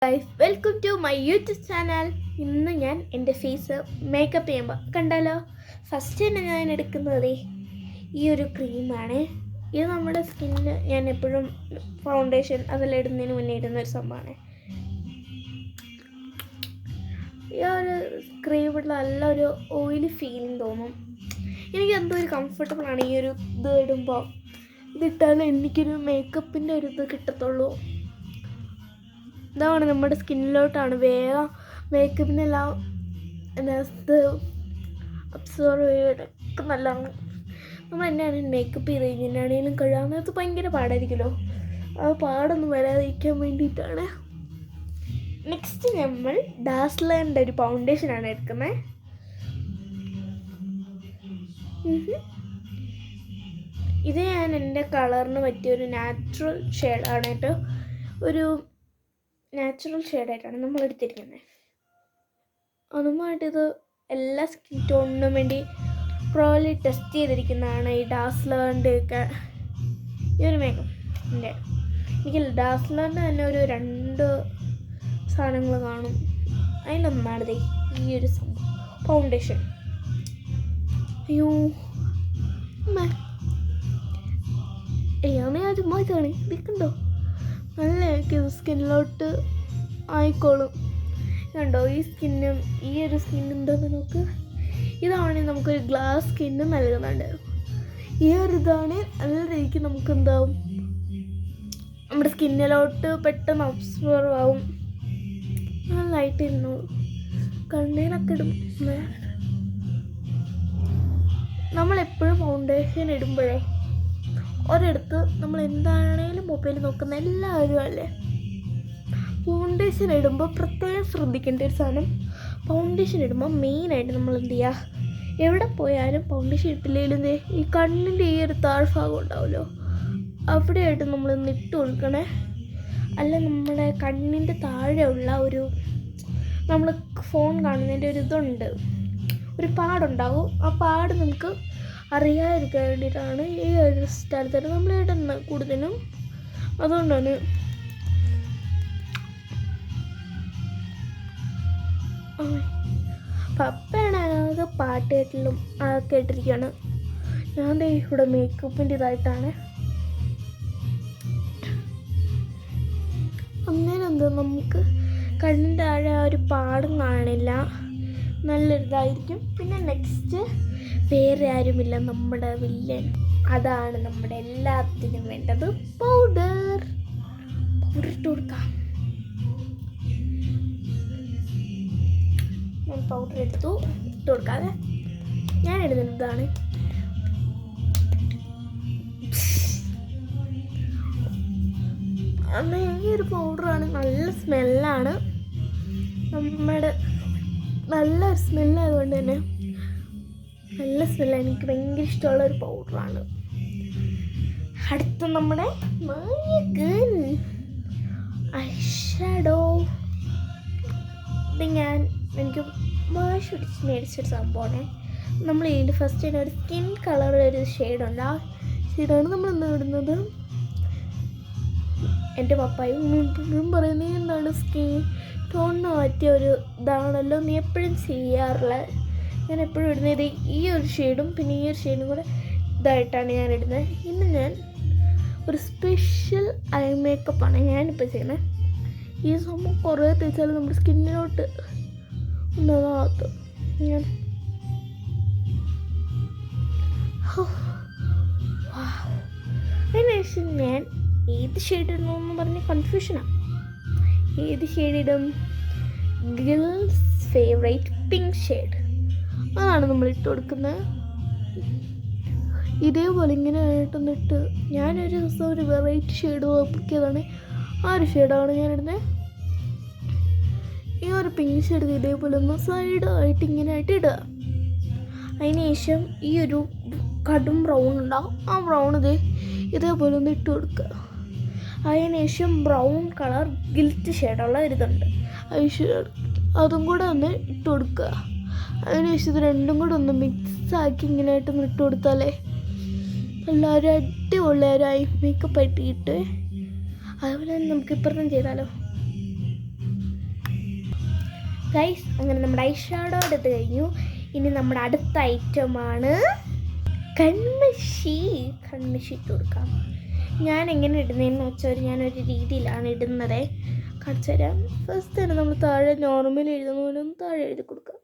Guys, welcome to my YouTube channel. ഇന്ന് ഞാൻ എൻ്റെ ഫേസ് മേക്കപ്പ് ചെയ്യുമ്പോൾ കണ്ടാലോ. ഫസ്റ്റ് തന്നെ ഞാൻ എടുക്കുന്നത് ഈ ഒരു ക്രീമാണ്. ഇത് നമ്മുടെ സ്കിന്നിന് ഞാൻ എപ്പോഴും ഫൗണ്ടേഷൻ അതെല്ലാം ഇടുന്നതിന് മുന്നേ ഇടുന്ന ഒരു സംഭവമാണ്. ഈ ഒരു ക്രീം നല്ലൊരു ഓയിലി ഫീലിംഗ് തോന്നും. എനിക്ക് എന്തോ ഒരു കംഫർട്ടബിളാണ് ഈ ഒരു ഇത് ഇടുമ്പോൾ. ഇതിട്ടാൽ എനിക്കൊരു മേക്കപ്പിൻ്റെ ഒരു ഇത് കിട്ടത്തുള്ളൂ. ഇതാണ് നമ്മുടെ സ്കിന്നിലോട്ടാണ് വേഗം മേക്കപ്പിനെല്ലാം ഇത് അബ്സോർവ് ചെയ്തൊക്കെ നല്ലതാണ്. നമ്മൾ തന്നെയാണ് മേക്കപ്പ് ചെയ്ത് കഴിഞ്ഞാണെങ്കിലും കഴിയാവുന്നത് ഭയങ്കര പാടായിരിക്കുമല്ലോ. ആ പാടൊന്നും വരാതിരിക്കാൻ വേണ്ടിയിട്ടാണ്. നെക്സ്റ്റ് നമ്മൾ ഡാസ്ലറിൻ്റെ ഒരു ഫൗണ്ടേഷനാണ് എടുക്കുന്നത്. ഇത് ഞാൻ എൻ്റെ കളറിന് പറ്റിയൊരു നാച്ചുറൽ ഷെയ്ഡാണ് കേട്ടോ. ഒരു നാച്ചുറൽ ഷെയ്ഡായിട്ടാണ് നമ്മൾ എടുത്തിരിക്കുന്നത്. അതുമായിട്ടിത് എല്ലാ സ്കിൻ ടോണിനും വേണ്ടി പ്രോലി ടെസ്റ്റ് ചെയ്തിരിക്കുന്നതാണ് ഈ ഡാസ്ലറിൻ്റെയൊക്കെ ഈ ഒരു മേക്കപ്പിൻ്റെ. എനിക്ക് ഡാസ്ലറിൻ്റെ തന്നെ ഒരു 2 സാധനങ്ങൾ കാണും. അതിലൊന്നാണിത് ഈ ഒരു സംഭവം, ഫൗണ്ടേഷൻ. അയ്യോ ഞാൻ ചുമ്മാ ഇരിക്കണ്ടോ, നല്ല സ്കിന്നിലോട്ട് ആയിക്കോളും. കണ്ടോ, ഈ സ്കിന്നും ഈ ഒരു സ്കിന്നുണ്ടോയെന്ന് നോക്ക്. ഇതാണെങ്കിൽ നമുക്കൊരു ഗ്ലാസ് സ്കിന്ന് നൽകുന്നുണ്ട്. ഈ ഒരു ഇതാണ് നല്ല രീതിക്ക് നമുക്ക് എന്താവും, നമ്മുടെ സ്കിന്നിലോട്ട് പെട്ടെന്ന് അബ്സോർവ് ആവും. നല്ലതായിട്ട് ഇരുന്നു കണ്ണീനൊക്കെ ഇടും. നമ്മളെപ്പോഴും ഫൗണ്ടേഷൻ ഇടുമ്പോഴേ ഒരിടത്ത് നമ്മൾ എന്താണേലും മൊബൈൽ നോക്കുന്ന എല്ലാവരും അല്ലേ, ഫൗണ്ടേഷൻ ഇടുമ്പോൾ പ്രത്യേകം ശ്രദ്ധിക്കേണ്ട ഒരു സാധനം, ഫൗണ്ടേഷൻ ഇടുമ്പോൾ മെയിനായിട്ട് നമ്മൾ എന്ത് ചെയ്യുക, എവിടെ പോയാലും ഫൗണ്ടേഷൻ ഇട്ടില്ലെങ്കിലും ഈ കണ്ണിൻ്റെ ഈ ഒരു താഴ്ഭാഗം ഉണ്ടാവുമല്ലോ, അവിടെയായിട്ട് നമ്മൾ ഇട്ട് കൊടുക്കണേ. അല്ല നമ്മുടെ കണ്ണിൻ്റെ താഴെയുള്ള ഒരു നമ്മൾ ഫോൺ കാണുന്നതിൻ്റെ ഒരു ഇതുണ്ട്, ഒരു പാടുണ്ടാവും. ആ പാട് നമുക്ക് അറിയാതിരിക്കാൻ വേണ്ടിയിട്ടാണ് ഈ ഒരു സ്ഥലത്ത് നമ്മൾ ഇടുന്നത് കൂടുതലും. അതുകൊണ്ടാണ് പപ്പയാണെങ്കിൽ പാട്ട് കേട്ടിലും കേട്ടിരിക്കുകയാണ്. ഞാൻ ഇവിടെ മേക്കപ്പിൻ്റെ ഇതായിട്ടാണ്. അങ്ങനെ എന്താ നമുക്ക് കണ്ണിൻ്റെ താഴെ ആ ഒരു പാടും കാണില്ല, നല്ലൊരിതായിരിക്കും. പിന്നെ നെക്സ്റ്റ് വേറെ ആരുമില്ല, നമ്മുടെ വില്ലൻ. അതാണ് നമ്മുടെ എല്ലാത്തിനും വേണ്ടത്, പൗഡർ ഇട്ട് കൊടുക്കാം. ഞാൻ പൗഡർ എടുത്തു, ഇട്ട് കൊടുക്കാതെ ഞാൻ ഇടുന്നതാണ്. അന്ന് ഈ ഒരു പൗഡറാണ്, നല്ല സ്മെല്ലാണ്, നമ്മുടെ നല്ലൊരു സ്മെല്ലായതുകൊണ്ട് തന്നെ നല്ല സ്മെല്ലാണ്. എനിക്ക് ഭയങ്കര ഇഷ്ടമുള്ളൊരു പൗഡറാണ്. അടുത്ത നമ്മുടെ ഐഷാഡോ. ഇത് എനിക്ക് വാശി പിടിച്ച് മേടിച്ചൊരു സംഭവമാണ്. നമ്മൾ ഇതിൻ്റെ ഫസ്റ്റ് തന്നെ ഒരു സ്കിൻ കളർ ഒരു ഷെയ്ഡുണ്ട്, ആ ഷെയ്ഡാണ് നമ്മൾ ഇന്ന് ഇടുന്നത്. എൻ്റെ പപ്പായും പറയുന്നത് എന്താണ് സ്കിൻ ടോണിന് പറ്റിയ ഒരു ഇതാണല്ലോ നീ എപ്പോഴും ചെയ്യാറുള്ളത്. ഞാൻ എപ്പോഴും ഇടുന്നത് ഈ ഒരു ഷെയ്ഡും പിന്നെ ഈ ഒരു ഷെയ്ഡും കൂടെ ഇതായിട്ടാണ് ഞാൻ ഇടുന്നത്. ഇന്ന് ഞാൻ ഒരു സ്പെഷ്യൽ ഐ മേക്കപ്പാണ് ഞാനിപ്പോൾ ചെയ്യുന്നത്. ഈ സംഭവം കുറേ തേച്ചാൽ നമ്മുടെ സ്കിന്നിലോട്ട് ഒന്നതാകത്ത്. ഞാൻ അതിനുശേഷം ഞാൻ ഏത് ഷെയ്ഡ് ഇടണമെന്ന് പറഞ്ഞ് കൺഫ്യൂഷനാണ്. ഏത് ഷെയ്ഡിടും? ഗേൾസ് ഫേവറേറ്റ് പിങ്ക് ഷെയ്ഡ്, അതാണ് നമ്മൾ ഇട്ട് കൊടുക്കുന്നത്. ഇതേപോലെ ഇങ്ങനെ ആയിട്ടൊന്നിട്ട് ഞാനൊരു ദിവസം ഒരു വെറൈറ്റി ഷെയ്ഡ് നോക്കിയതാണ്. ആ ഒരു ഷെയ്ഡാണ് ഞാനിടുന്നത്. ഈ ഒരു പിങ്ക് ഷെയ്ഡ് ഇതേപോലെ ഒന്ന് സൈഡായിട്ട് ഇങ്ങനെ ആയിട്ട് ഇടുക. അതിന് ശേഷം ഈ ഒരു കടും ബ്രൗൺ ഉണ്ടാവും, ആ ബ്രൗൺ ഇതേപോലെ ഒന്ന് ഇട്ട് കൊടുക്കുക. അതിനുശേഷം ബ്രൗൺ കളർ ഗിൽറ്റ് ഷെയ്ഡുള്ള ഒരിതുണ്ട്, അതും കൂടെ ഒന്ന് ഇട്ട് കൊടുക്കുക. അതിനുശേഷം ഇത് രണ്ടും കൂടെ ഒന്ന് മിക്സാക്കി ഇങ്ങനെ ആയിട്ടൊന്ന് ഇട്ട് കൊടുത്താലേ എല്ലാവരും അടിപൊളിയായി മേക്കപ്പ് ആയിട്ട് കിട്ടുമേ. അതുപോലെ തന്നെ നമുക്ക് ഇപ്പുറത്തും ചെയ്താലോ. ഗൈസ് അങ്ങനെ നമ്മുടെ ഐ ഷാഡോ എടുത്ത് കഴിഞ്ഞു. ഇനി നമ്മുടെ അടുത്ത ഐറ്റമാണ് കൺമഷി. കൺമഷി ഇട്ട് കൊടുക്കാം. ഞാൻ എങ്ങനെ ഇടുന്നതെന്ന് വെച്ചാൽ ഞാനൊരു രീതിയിലാണ് ഇടുന്നത്, കാണിച്ചു തരാം. ഫസ്റ്റ് തന്നെ നമ്മൾ താഴെ നോർമലി എഴുതുന്ന പോലെ ഒന്ന് താഴെ എഴുതി കൊടുക്കാം.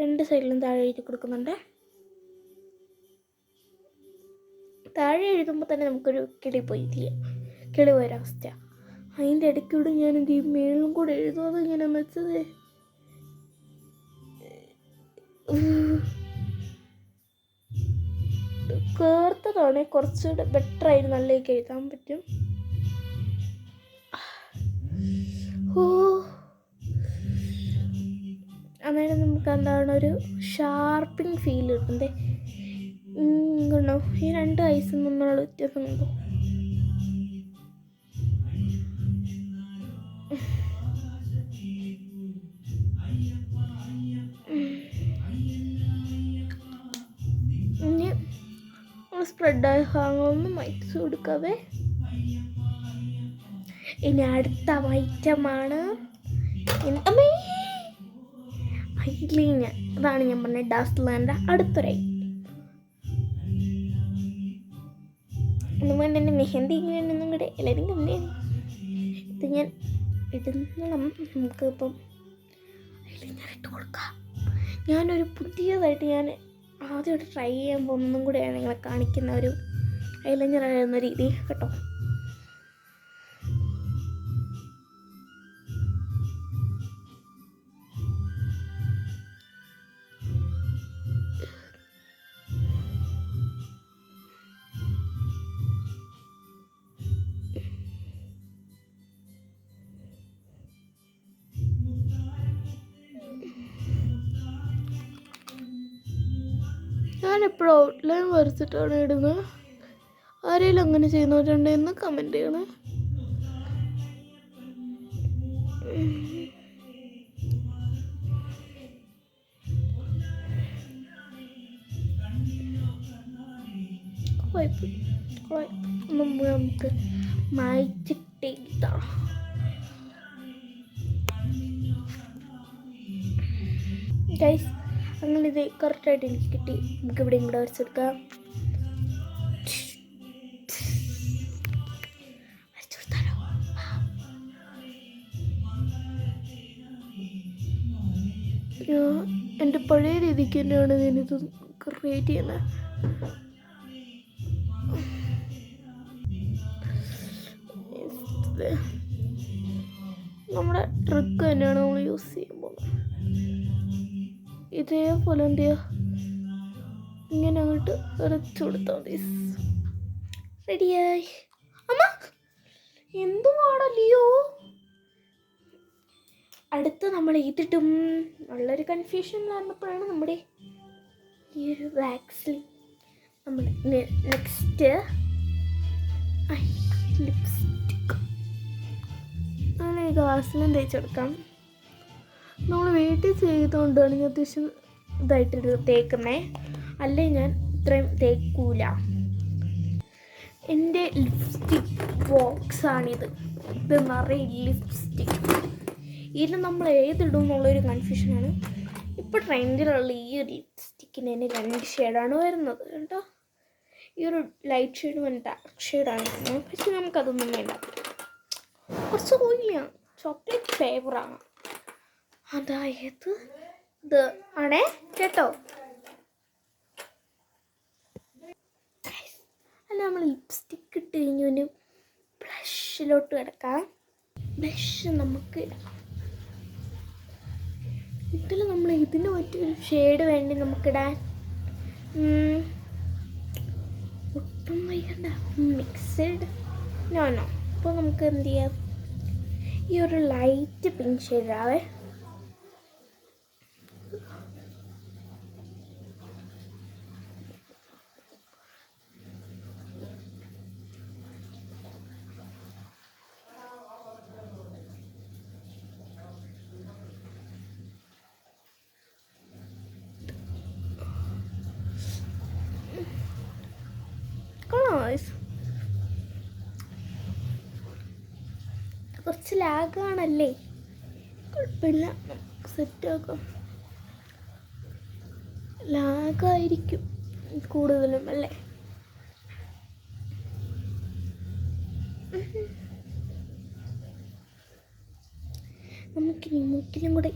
രണ്ട് സൈഡിലും താഴെ എഴുതി കൊടുക്കുന്നുണ്ട്. താഴെ എഴുതുമ്പോൾ തന്നെ നമുക്കൊരു കിളി പോയൊരവസ്ഥ. അതിൻ്റെ ഇടയ്ക്കൂടെ ഞാൻ എന്ത് ചെയ്യും, മേളിലും കൂടെ എഴുതുന്നത് ഇങ്ങനെയാണെന്ന് വെച്ചത്. കേർത്തതാണെങ്കിൽ കുറച്ചുകൂടെ ബെറ്ററായിട്ട് നല്ലതൊക്കെ എഴുതാൻ പറ്റും. അന്നേരം നമുക്ക് എന്താണ് ഒരു ഷാർപ്പിങ് ഫീൽ കിട്ടുന്നത്. കണ്ടോ, ഈ രണ്ട് ഐസും തമ്മിലുള്ള വ്യത്യാസം കണ്ടോ. ഇനി സ്പ്രെഡായ ഭാഗങ്ങളൊന്നും മൈറ്റ്സ് കൊടുക്കാവേ. ഇനി അടുത്ത ഐറ്റമാണ് ഐലൈനർ. അതാണ് ഞാൻ പറഞ്ഞ ഡാസ്ലറിൻ്റെ അടുത്തൊരു അതുകൊണ്ട് തന്നെ മെഹന്തി ഇങ്ങനെയൊന്നും കൂടെ എല്ലാവരും കണ്ടേണ്. ഇത് ഞാൻ ഇടുന്നണം. നമുക്ക് ഇപ്പം ഐലൈനർ ഇട്ട് കൊടുക്കാം. ഞാനൊരു പുതിയതായിട്ട് ഞാൻ ആദ്യമായിട്ട് ട്രൈ ചെയ്യാൻ പോകുന്നതും കൂടെയാണ് നിങ്ങളെ കാണിക്കുന്ന ഒരു ഐലൈനർ എന്ന രീതി കേട്ടോ. ഞാനെപ്പോഴും ഔട്ട്ലൈൻ വരച്ചിട്ടാണ് ഇടുന്നത്. ആരെങ്കിലും അങ്ങനെ ചെയ്യുന്നവരുണ്ടെന്ന് കമൻറ്റ് ചെയ്യണേ. നമുക്ക് മായ്ച്ചിട്ടേക്കാം. ഗൈസ് അങ്ങനെ ഇത് കറക്റ്റായിട്ട് എനിക്ക് കിട്ടി. നമുക്ക് ഇവിടെയും കൂടെ വരച്ചെടുക്കാം. എൻ്റെ പഴയ രീതിക്ക് തന്നെയാണ് ഞാനിത് ക്രിയേറ്റ് ചെയ്യുന്നത്. നമ്മുടെ ട്രിക്ക് തന്നെയാണ് നമ്മൾ യൂസ് ചെയ്യുമ്പോൾ. ഇതേപോലെ എന്ത് ചെയ്യുക, ഇങ്ങനെ അങ്ങോട്ട് വരച്ചു കൊടുത്താൽ മതി. റെഡിയായി. അമ്മ എന്തുവാണല്ലയോ. അടുത്ത് നമ്മൾ ഇതിട്ടും നല്ലൊരു കൺഫ്യൂഷൻ വന്നപ്പോഴാണ് നമ്മുടെ ഈ ഒരു വാക്സിൽ നമ്മൾ നെക്സ്റ്റ് ലിപ്സ്റ്റിക്ക് അങ്ങനെ വാസലിൻ തേച്ചെടുക്കാം. നമ്മൾ വീട്ടിൽ ചെയ്തുകൊണ്ടാണ് ഞാൻ അത്യാവശ്യം ഇതായിട്ട് തേക്കുന്നത്, അല്ലേ ഞാൻ ഇത്രയും തേക്കൂല. എൻ്റെ ലിപ്സ്റ്റിക് ബോക്സാണിത്. ഇത് നിറയെ ലിപ്സ്റ്റിക്. ഇതിന് നമ്മൾ ഏതിടും എന്നുള്ളൊരു കൺഫ്യൂഷനാണ്. ഇപ്പോൾ ട്രെൻഡിലുള്ള ഈ ഒരു ലിപ്സ്റ്റിക്കിന് തന്നെ 2 ഷെയ്ഡാണ് വരുന്നത് കേട്ടോ. ഈ ഒരു ലൈറ്റ് ഷെയ്ഡും എൻ്റെ ഡാർക്ക് ഷെയ്ഡാണ്. പക്ഷേ നമുക്കതൊന്നും വേണ്ട, കുറച്ച് ഓയിലിയാണ്, ചോക്ലേറ്റ് ഫ്ലേവറാണ്. അതായത് ഇത് ആണേ കേട്ടോ. അല്ല, നമ്മൾ ലിപ്സ്റ്റിക്ക് ഇട്ട് കഴിഞ്ഞ് ഒരു ബ്ലഷിലോട്ട് കിടക്കാം. ബ്ലഷ് നമുക്ക് ഇടാം. ഇതിൽ നമ്മൾ ഇതിന് പറ്റിയൊരു ഷെയ്ഡ് വേണ്ടി നമുക്കിടാൻ ഒട്ടും വയ്യണ്ട. Mixed no. അപ്പോൾ നമുക്ക് എന്ത് ചെയ്യാം, ഈ ഒരു ലൈറ്റ് പിങ്ക് ഷെയ്ഡാവേ. കുറച്ച് ലാഗാണല്ലേ, കുഴപ്പമില്ല, നമുക്ക് സെറ്റാക്കാം. ലാഗായിരിക്കും കൂടുതലും അല്ലേ. നമുക്കിനി മൂക്കിലും കൂടെ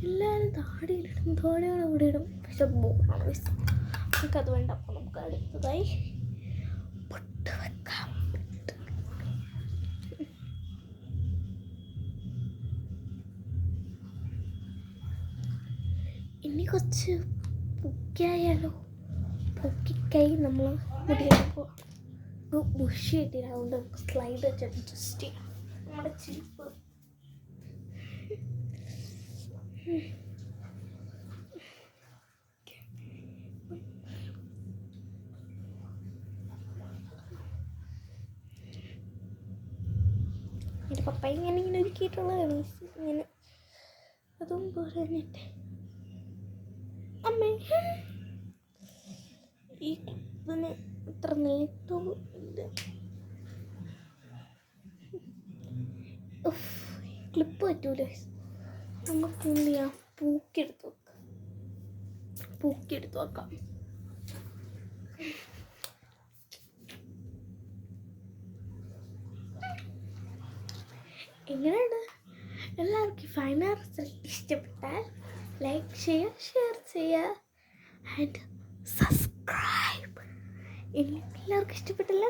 എല്ലാവരും താടിയോടെ കൂടെ ഇടും. പക്ഷെ ബോറാണ് വയസ്സ്, നമുക്കത് വേണ്ട. അപ്പോൾ നമുക്ക് അടുത്തതായി പൊട്ട് വെക്കാം. ഇനി കുറച്ച് പൊക്കിയായാലോ. പൊക്കിക്കൈ നമ്മൾ മുടിയാൻ പോവാം. ബുഷ് കിട്ടില്ല, അതുകൊണ്ട് നമുക്ക് സ്ലൈഡ് വെച്ച് അഡ്ജസ്റ്റ് ചെയ്യാം നമ്മുടെ ചിരിപ്പ്. എൻ്റെ പപ്പ ഇങ്ങനെ ഒരുക്കിയിട്ടുള്ളതാണ്. ഇങ്ങനെ അതും പറഞ്ഞിട്ട് അമ്മേ ഈ ക്ലിപ്പിന് ഇത്ര നേട്ടവും ഇല്ല. ക്ലിപ്പ് പറ്റൂല. നമുക്ക് എന്ത് ചെയ്യാം, പൂക്കിയെടുത്ത് വെക്കാം. എങ്ങനെയാണ് എല്ലാവർക്കും ഫൈനൽ റിസൾട്ട് ഇഷ്ടപ്പെട്ടാൽ ലൈക്ക് ചെയ്യുക, ഷെയർ ചെയ്യുക ആൻഡ് സബ്സ്ക്രൈബ്. എല്ലാവർക്കും ഇഷ്ടപ്പെട്ടില്ല